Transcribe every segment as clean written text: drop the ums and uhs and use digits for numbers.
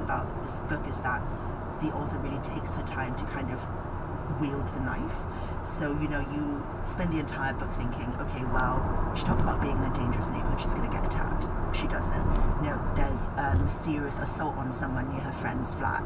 about this book is that the author really takes her time to kind of wield the knife. So, you know, you spend the entire book thinking, okay, well, she talks about being in a dangerous neighborhood, she's going to get attacked. She doesn't. You know, there's a mysterious assault on someone near her friend's flat.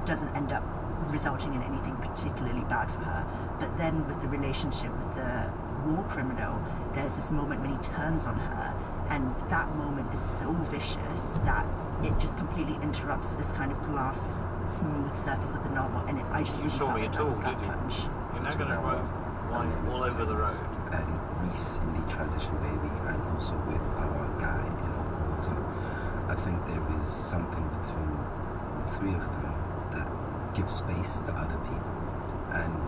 Doesn't end up resulting in anything particularly bad for her. But then with the relationship with the war criminal, there's this moment when he turns on her, and that moment is so vicious that it just completely interrupts this kind of glass smooth surface of the novel, and I just really saw me at all, did you? punch. You're now going to write wine all over the road. And Reese in the Transition Baby, and also with our guy in Water, I think there is something between the three of them that gives space to other people. And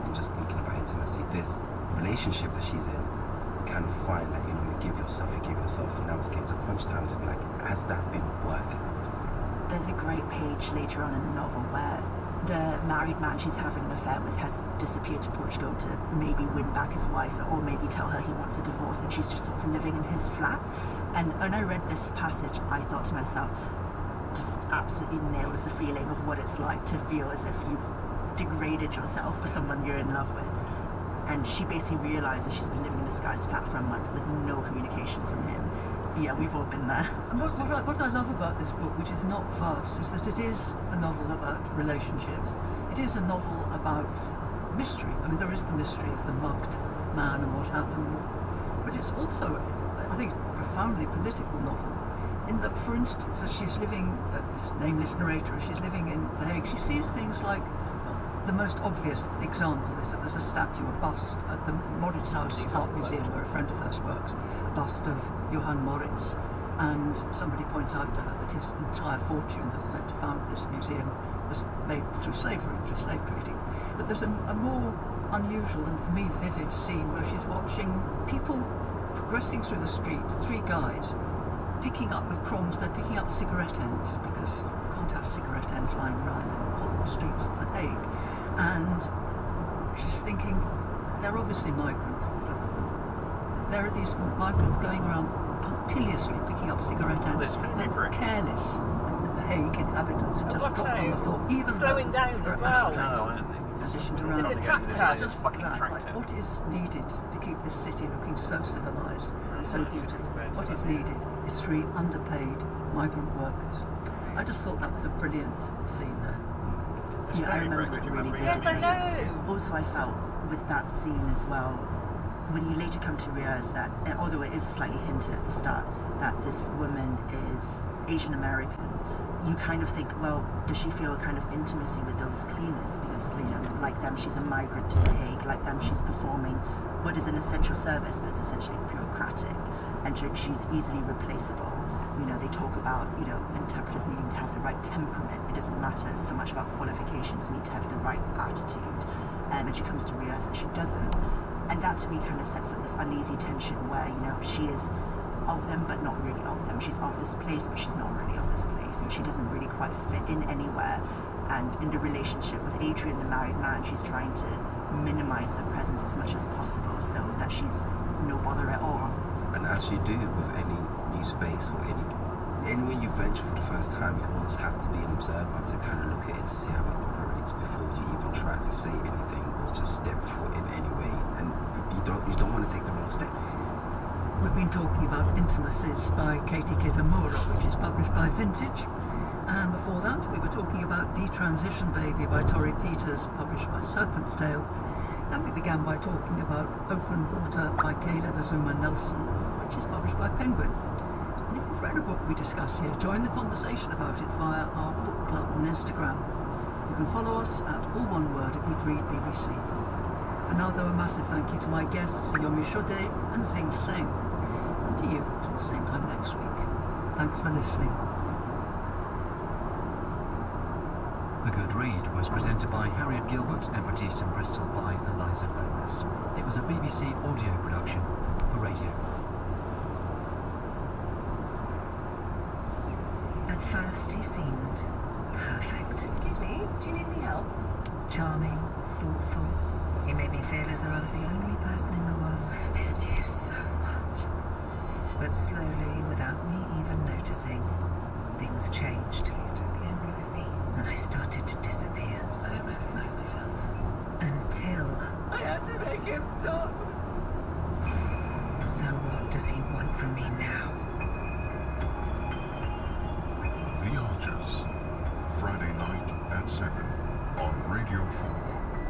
I'm just thinking about intimacy, this relationship that she's in, you kind of find that, you know, you give yourself, and now it's getting to crunch time to be like, has that been worth it over time? There's a great page later on in the novel where the married man she's having an affair with has disappeared to Portugal to maybe win back his wife, or maybe tell her he wants a divorce, and she's just sort of living in his flat. And when I read this passage, I thought to myself, just absolutely nails the feeling of what it's like to feel as if you've degraded yourself for someone you're in love with. And she basically realizes she's been living in this guy's flat for a month with no communication from him. Yeah, we've all been there. And what I love about this book, which is not vast, is that it is a novel about relationships. It is a novel about mystery. I mean, there is the mystery of the mugged man and what happened, but it's also, I think, a profoundly political novel. In that, for instance, as she's living, this nameless narrator, as she's living in The Hague, she sees things like, the most obvious example is that there's a statue, a bust at the Moritz House Art Museum where a friend of hers works, a bust of Johann Moritz, and somebody points out to her that his entire fortune that went to found this museum was made through slavery, through slave trading. But there's a more unusual and for me vivid scene where she's watching people progressing through the street, three guys picking up with prongs, they're picking up cigarette ends because you can't have cigarette ends lying around in the cobbled streets of The Hague. And she's thinking, they're obviously migrants, look at them. There are these migrants going around punctiliously picking up cigarette ends. They're careless. The Hague inhabitants are just dropped on the floor, even slowing down as well. Positioned around. It's a tractor. Just fucking like, what is needed to keep this city looking so civilised and so beautiful? What is needed is three underpaid migrant workers. I just thought that was a brilliant scene there. Yeah, I remember it really vividly. Yes, I know. Also, I felt with that scene as well, when you later come to realise that, although it is slightly hinted at the start, that this woman is Asian American, you kind of think, well, does she feel a kind of intimacy with those cleaners? Because, you know, like them, she's a migrant to The Hague. Like them, she's performing what is an essential service, but it's essentially bureaucratic, and she's easily replaceable. You know, they talk about, you know, interpreters needing to have the right temperament. It doesn't matter so much about qualifications, you need to have the right attitude. And she comes to realise that she doesn't. And that to me kind of sets up this uneasy tension where, you know, she is of them but not really of them. She's of this place but she's not really of this place, and she doesn't really quite fit in anywhere. And in the relationship with Adrian, the married man, she's trying to minimise her presence as much as possible so that she's no bother at all. And as you do with any new space or anywhere you venture for the first time, you almost have to be an observer to kind of look at it to see how it operates before you even try to say anything or just step foot in any way. And you don't want to take the wrong step. We've been talking about Intimacies by Katie Kitamura, which is published by Vintage. And before that, we were talking about Detransition Baby by Torrey Peters, published by Serpent's Tail. And we began by talking about Open Water by Caleb Azuma Nelson, which is published by Penguin. And if you've read a book we discuss here, join the conversation about it via our book club on Instagram. You can follow us at all one word, A Good Read BBC. For now, though, a massive thank you to my guests, Yomi Shode and Zing Singh. And to you, till the same time next week. Thanks for listening. A Good Read was presented by Harriet Gilbert and produced in Bristol by Eliza Lomas. It was a BBC audio production for Radio 4. At first he seemed perfect. Excuse me, do you need any help? Charming, thoughtful. He made me feel as though I was the only person in the world. I've missed you so much. But slowly, without me even noticing, things changed. Please don't be angry with me. And I started to disappear. I don't recognize myself. Until... I had to make him stop. So what does he want from me now? The Archers, Friday night at 7 on Radio 4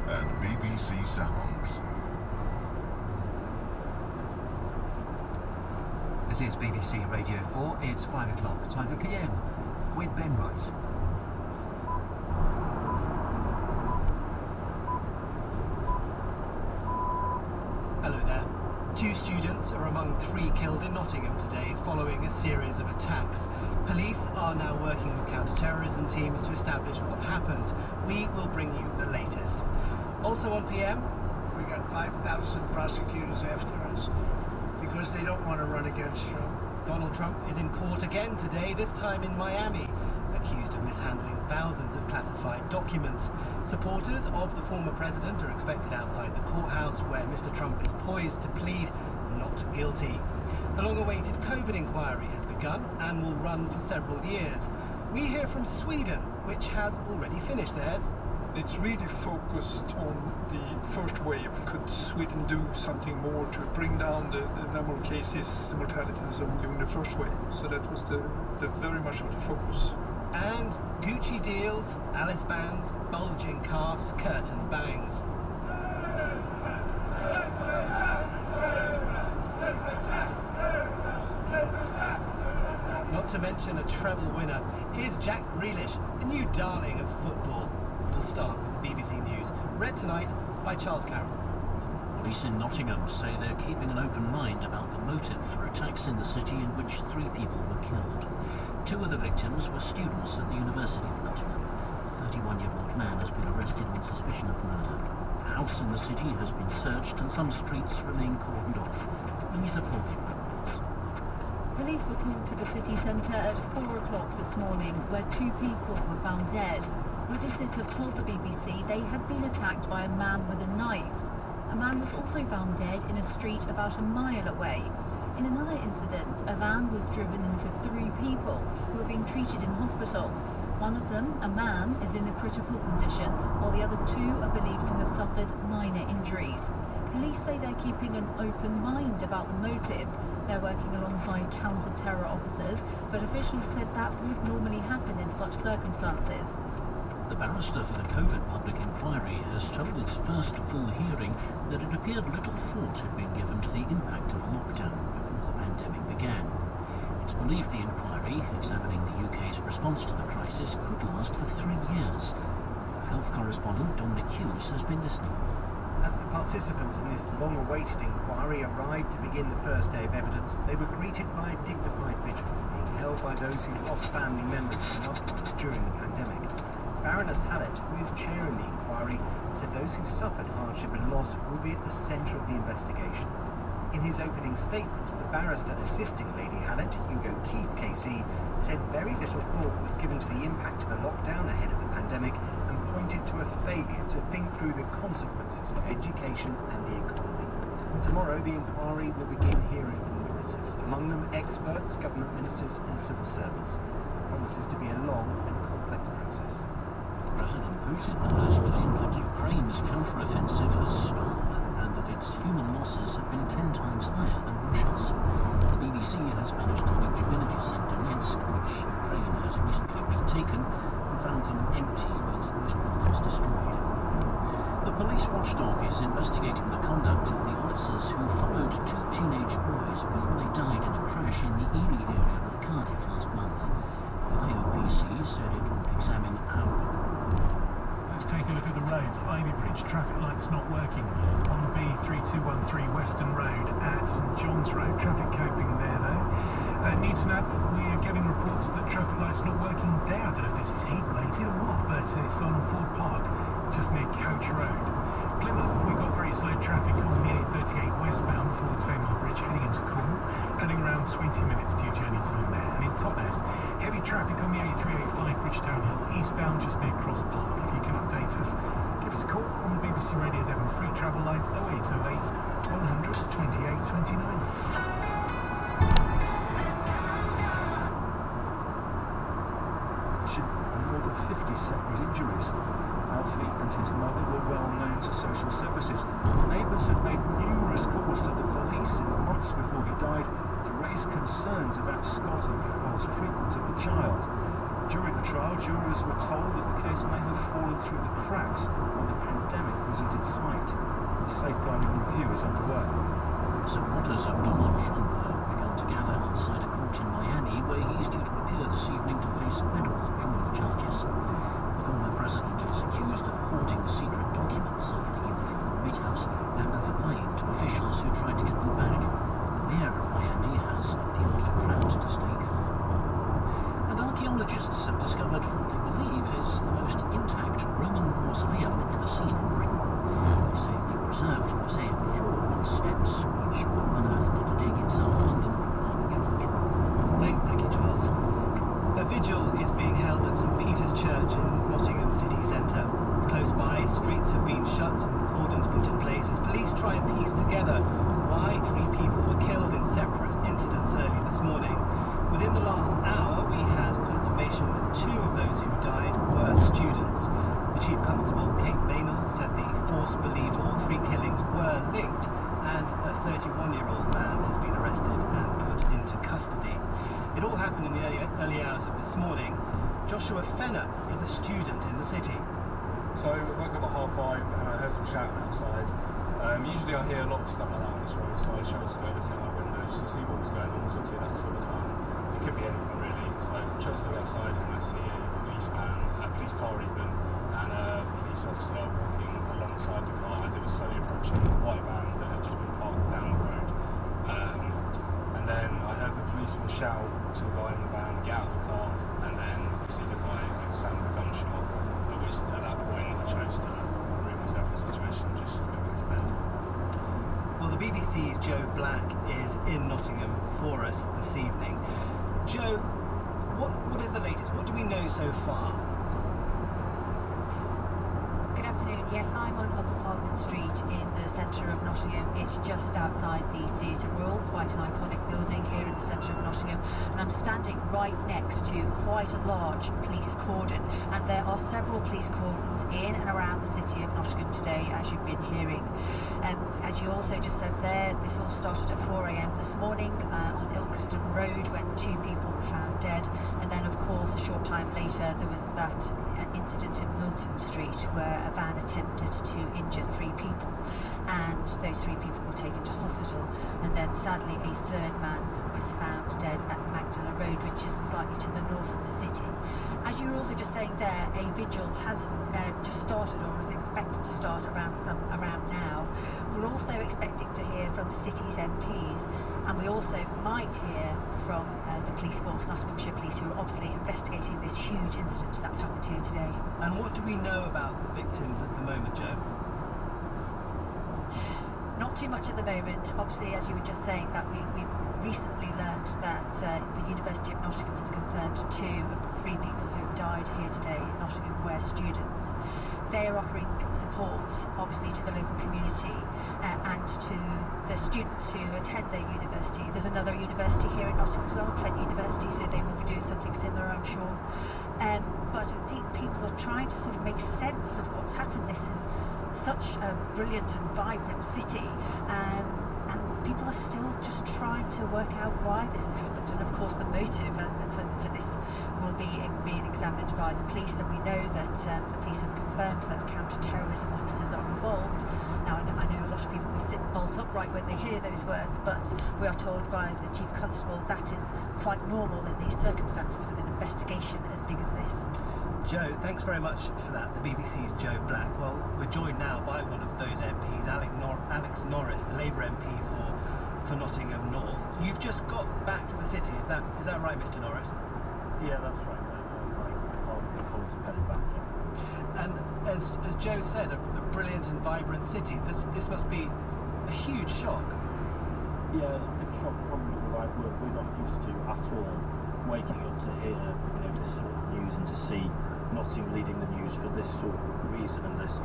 and BBC Sounds. This is BBC Radio 4, it's 5 o'clock, time for PM with Ben Rice. Hello there. 2 students are among 3 killed in Nottingham today following a series of attacks. Police are now working with counter-terrorism teams to establish what happened. We will bring you the latest. Also on PM... We got 5,000 prosecutors after us because they don't want to run against Trump. Donald Trump is in court again today, this time in Miami, accused of mishandling thousands of classified documents. Supporters of the former president are expected outside the courthouse where Mr. Trump is poised to plead not guilty. The long-awaited COVID inquiry has begun and will run for several years. We hear from Sweden, which has already finished theirs. It's really focused on the first wave. Could Sweden do something more to bring down the number of cases, the mortality and so on during the first wave? So that was the very much of the focus. And Gucci deals, Alice bands, bulging calves, curtain bangs. Not to mention a treble winner. Here's Jack Grealish, the new darling of football. We'll start with the BBC News, read tonight by Charles Carroll. Police in Nottingham say they're keeping an open mind about the motive for attacks in the city in which 3 people were killed. 2 of the victims were students at the University of Nottingham. A 31-year-old man has been arrested on suspicion of murder. A house in the city has been searched and some streets remain cordoned off. Louisa Pauline reports. Police were called to the city centre at 4 o'clock this morning, where 2 people were found dead. Witnesses have told the BBC they had been attacked by a man with a knife. A man was also found dead in a street about a mile away. In another incident, a van was driven into 3 people who are being treated in hospital. One of them, a man, is in a critical condition, while the other 2 are believed to have suffered minor injuries. Police say they're keeping an open mind about the motive. They're working alongside counter-terror officers, but officials said that would normally happen in such circumstances. The barrister for the COVID public inquiry has told its first full hearing that it appeared little thought had been given to the impact of a lockdown before the pandemic began. It's believed the inquiry, examining the UK's response to the crisis, could last for 3 years. Our health correspondent Dominic Hughes has been listening. As the participants in this long-awaited inquiry arrived to begin the first day of evidence, they were greeted by a dignified vigil, being held by those who lost family members and loved ones during the pandemic. Baroness Hallett, who is chairing the inquiry, said those who suffered hardship and loss will be at the centre of the investigation. In his opening statement, the barrister assisting Lady Hallett, Hugo Keith KC, said very little thought was given to the impact of a lockdown ahead of the pandemic and pointed to a failure to think through the consequences for education and the economy. Tomorrow, the inquiry will begin hearing from witnesses, among them experts, government ministers and civil servants. It promises to be a long and complex process. President Putin has claimed that Ukraine's counter-offensive has stalled and that its human losses have been 10 times higher than Russia's. The BBC has managed to reach villages in Donetsk, which Ukraine has recently retaken, and found them empty with most buildings destroyed. The police watchdog is investigating the conduct of the officers who followed 2 teenage boys before they died in a crash in the Ely area of Cardiff last month. The IOPC said it would examine how... Let's take a look at the roads. Ivy Bridge, traffic lights not working on the B3213 Western Road at St John's Road. Traffic coping there though. Newton Abbot, we are getting reports that traffic lights not working there. I don't know if this is heat related or what, but it's on Ford Park, just near Coach Road. Plymouth, we've got very slow traffic on the A38 westbound before Tamar Bridge heading into Cornwall, adding around 20 minutes to your journey time there. And in Totnes, heavy traffic on the A385 Bridgetown Hill eastbound just near Cross Park. If you can update us, give us a call on the BBC Radio Devon free travel line 0808 100 28 29. detention and more than 50 separate injuries. Alfie and his mother were well known to social services. The neighbours had made numerous calls to the police in the months before he died to raise concerns about Scott and Carol's treatment of the child. During the trial, jurors were told that the case may have fallen through the cracks when the pandemic was at its height. A safeguarding review is underway. Supporters of Donald Trump have begun to gather outside a court in Miami where he's due to appear this evening to face federal criminal charges. The former president is accused of hoarding secret documents after he left the White House and of lying to officials who tried to get them back. The mayor of Miami has appealed for crowds to stay calm. And archaeologists have discovered what they believe is the most intact Roman mausoleum ever seen in Britain. They say the preserved mosaic floor and steps, which were unearthed at a dig in South London, are unique. Thank you, Charles. A vigil is being held at St Peter's Church in Nottingham city centre. Close by, streets have been shut and cordons put in place as police try and piece together why 3 people were killed in separate incidents early this morning. Within the last hour, we had confirmation that 2 of those who died were students. The Chief Constable, Kate Bainall, said the force believed all 3 killings were linked, and a 31-year-old man has been arrested and put into custody. It all happened in the early hours of this morning. Joshua Fenner is a student in the city. So I woke up at 5:30 and I heard some shouting outside. Usually I hear a lot of stuff like that on this road, so I chose to go look out my window just to see what was going on, because obviously that sort of time it could be anything really. So I chose to look outside and I see a police van, a police car even, and a police officer walking alongside the car as it was slowly approaching a white van that had just been parked down the road. And then I heard the policeman shout to the guy in the van, get out of the car, and then preceded by a sound of a gunshot, which at that point I chose to remove myself from the situation and just go back to bed. Well, the BBC's Joe Black is in Nottingham for us this evening. Joe, what is the latest? What do we know so far? Good afternoon. Yes, I'm on Upper Parliament Street in the centre of Nottingham. It's just outside the Theatre Royal, quite an iconic building here in the centre of Nottingham. And I'm standing right next to quite a large police cordon. And there are several police cordons in and around the city of Nottingham today, as you've been hearing. As you also just said there, this all started at 4 a.m. this morning on Ilkeston Road when 2 people were found dead. And then, of course, a short time later, there was that incident in Milton Street where a van attempted to injure 3 people, and those 3 people were taken to hospital, and then sadly a 3rd man was found dead at Magdala Road, which is slightly to the north of the city. As you were also just saying there, a vigil has just started, or is expected to start around now. We're also expecting to hear from the city's MPs, and we also might hear from the police force, Nottinghamshire Police, who are obviously investigating this huge incident that's happened here today. And what do we know about the victims at the moment, Joe? Not too much at the moment. Obviously, as you were just saying, that we've recently learned that the University of Nottingham has confirmed 2 of the 3 people who died here today in Nottingham were students. They are offering support, obviously, to the local community and to the students who attend their university. There's another university here in Nottingham as well, Trent University, so they will be doing something similar, I'm sure. But I think people are trying to sort of make sense of what's happened. This is such a brilliant and vibrant city, and people are still just trying to work out why this has happened. And of course the motive for this will be being examined by the police, and we know that the police have confirmed that counter-terrorism officers are involved. Now I know a lot of people will sit bolt upright when they hear those words, but we are told by the Chief Constable that is quite normal in these circumstances with an investigation as big as this. Joe, thanks very much for that. The BBC's Joe Black. Well, we're joined now by one of those MPs, Alex Norris, the Labour MP for Nottingham North. You've just got back to the city, is that right, Mr. Norris? Yeah, that's right. My colleagues are headed back. And as Joe said, a brilliant and vibrant city. This must be a huge shock. Yeah, a big shock, probably the right word. We're not used to at all waking up to hear this sort of news and to see Nottingham leading the news for this sort of reason, and this,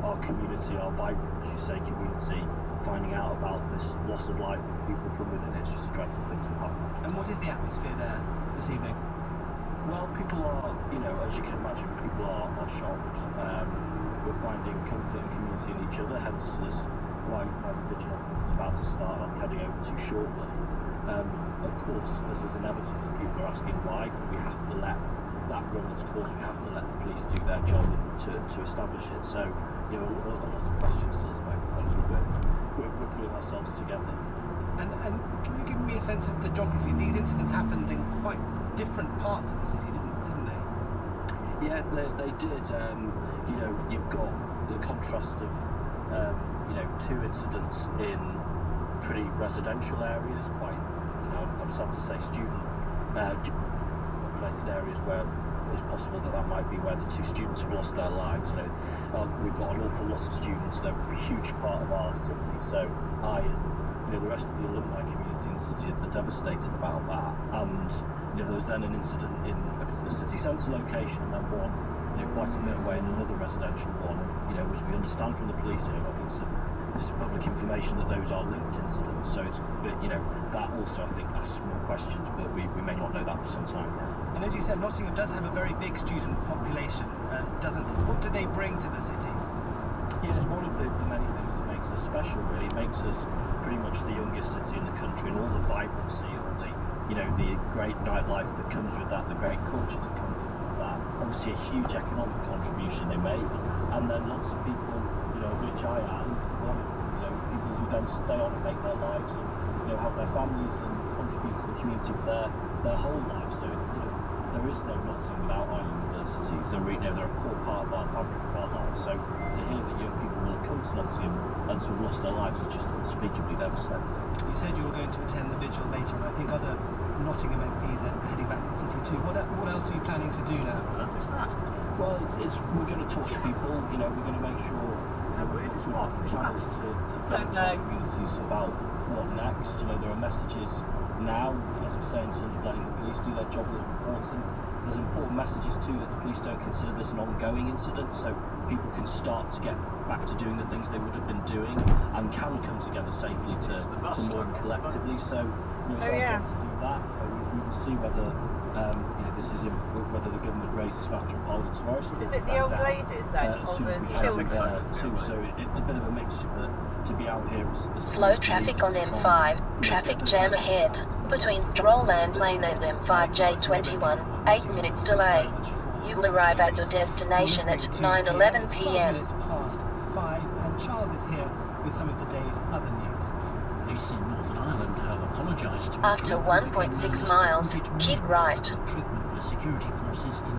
our community, our vibrant, as you say, community, finding out about this loss of life of people from within. It's just a dreadful thing to happen. And what is the atmosphere there this evening? Well, people are, as you can imagine, people are shocked. We're finding comfort and community in each other, hence this why my vigil is about to start, I'm heading over to shortly. Of course, as is inevitable, people are asking why, but we have to let that run its course. We have to let the police do their job to establish it. So, a lot of questions still at the moment, and we're putting ourselves together. And can you give me a sense of the geography? These incidents happened in quite different parts of the city, didn't they? Yeah, they did. You've got the contrast of, two incidents in pretty residential areas, quite, I'm sad to say, student populated areas where it's possible that might be where the two students have lost their lives. We've got an awful lot of students, they're a huge part of our city, so the rest of the alumni community in the city are devastated about that. And there was then an incident in the city centre location, and then one quite a bit away in another residential one. As we understand from the police, I think it's public information that those are linked incidents. So it's that also I think asks more questions, but we may not know that for some time. And as you said, Nottingham does have a very big student population, doesn't it? What do they bring to the city? Yeah, it's one of the many things that makes us special. Really, it makes us pretty much the youngest city in the country, and all the vibrancy, all the the great nightlife that comes with that, the great culture that comes with that. Obviously, a huge economic contribution they make, and then lots of people, which I am, one of people who then stay on and make their lives and have their families and contribute to the community for their whole lives. So there is no Nottingham without our universities. They're a core part of our fabric of our lives. So to hear that young people will have come to Nottingham and to have lost their lives is just unspeakably devastating. You said you were going to attend the vigil later, and I think other Nottingham MPs are heading back to the city too. What else are you planning to do now? Well, we're going to talk to people. We're going to make sure we've got channels to communities about what next. There are messages now, as I say, in terms of letting the police do their job that's important. There's important messages too that the police don't consider this an ongoing incident, so people can start to get back to doing the things they would have been doing and can come together safely to mourn collectively. So it's our job to do that. We will see whether whether the government raises matter of Parliament tomorrow. So is it the old ladies then, as soon as we can too. So it's a bit of a mixture, but to be out here is slow traffic on M5. Traffic jam ahead between Strollland Lane and M5J21. 8 minutes delay. You will arrive at your destination at 9:11 p.m. 12 minutes past 5, and Charles is here with some of the day's other news. Police in Northern Ireland have apologised to after 1.6 miles, keep right. Treatment by security forces in